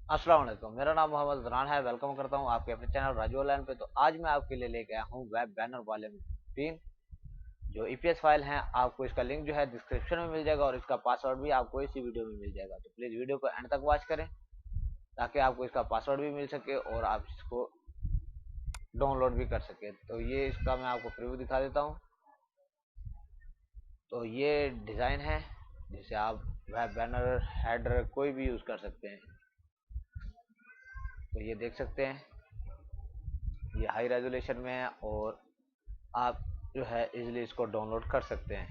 अस्सलाम वालेकुम। मेरा नाम मोहम्मद अदनान है। वेलकम करता हूं आपके अपने चैनल राजू ऑनलाइन पे। तो आज मैं आपके लिए लेके आया हूं वेब बैनर वाले तीन जो ईपीएस फाइल हैं। आपको इसका लिंक जो है डिस्क्रिप्शन में मिल जाएगा और इसका पासवर्ड भी आपको इसी वीडियो में मिल जाएगा। तो प्लीज़ वीडियो को एंड तक वॉच करें ताकि आपको इसका पासवर्ड भी मिल सके और आप इसको डाउनलोड भी कर सके। तो ये इसका मैं आपको प्रीव्यू दिखा देता हूँ। तो ये डिज़ाइन है जिसे आप वेब बैनर हेडर कोई भी यूज़ कर सकते हैं। तो ये देख सकते हैं, ये हाई रेजोल्यूशन में है और आप जो है इजीली इसको डाउनलोड कर सकते हैं।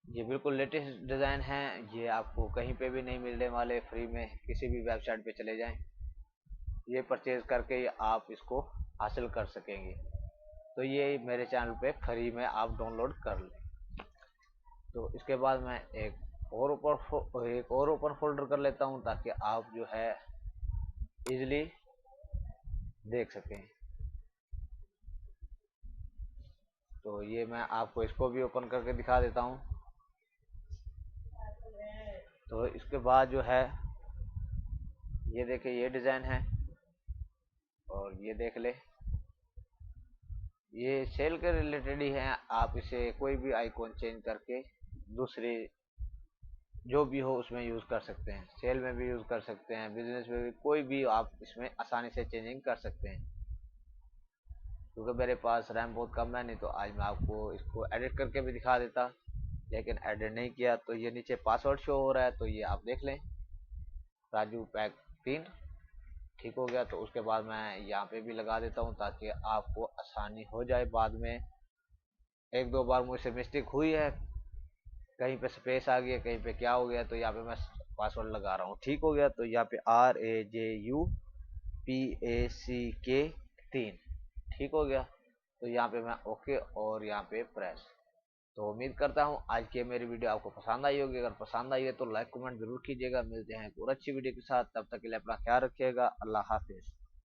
ये बिल्कुल लेटेस्ट डिज़ाइन है। ये आपको कहीं पे भी नहीं मिलने वाले फ्री में। किसी भी वेबसाइट पे चले जाएं, ये परचेज करके आप इसको हासिल कर सकेंगे। तो ये मेरे चैनल पे फ्री में आप डाउनलोड कर लें। तो इसके बाद मैं एक और ओपन फोल्डर कर लेता हूँ ताकि आप जो है इजीली देख सकें। तो ये मैं आपको इसको भी ओपन करके दिखा देता हूँ। तो इसके बाद जो है ये देखिए, ये डिज़ाइन है और ये देख ले, ये सेल के रिलेटेड ही है। आप इसे कोई भी आइकॉन चेंज करके दूसरे जो भी हो उसमें यूज़ कर सकते हैं। सेल में भी यूज़ कर सकते हैं, बिजनेस में भी, कोई भी आप इसमें आसानी से चेंजिंग कर सकते हैं। क्योंकि मेरे पास रैम बहुत कम है, नहीं तो आज मैं आपको इसको एडिट करके भी दिखा देता, लेकिन एडिट नहीं किया। तो ये नीचे पासवर्ड शो हो रहा है, तो ये आप देख लें, राजू पैक 3। ठीक हो गया। तो उसके बाद मैं यहाँ पे भी लगा देता हूँ ताकि आपको आसानी हो जाए। बाद में एक दो बार मुझसे मिस्टेक हुई है, कहीं पे स्पेस आ गया, कहीं पे क्या हो गया, तो यहाँ पे मैं पासवर्ड लगा रहा हूँ। ठीक हो गया। तो यहाँ पे RAJUPACK 3 ठीक हो गया। तो यहाँ पे मैं ओके और यहाँ पे प्रेस। तो उम्मीद करता हूँ आज की मेरी वीडियो आपको पसंद आई होगी। अगर पसंद आई है तो लाइक कमेंट जरूर कीजिएगा। मिलते हैं एक और अच्छी वीडियो के साथ, तब तक के लिए अपना ख्याल रखिएगा। अल्लाह हाफिज।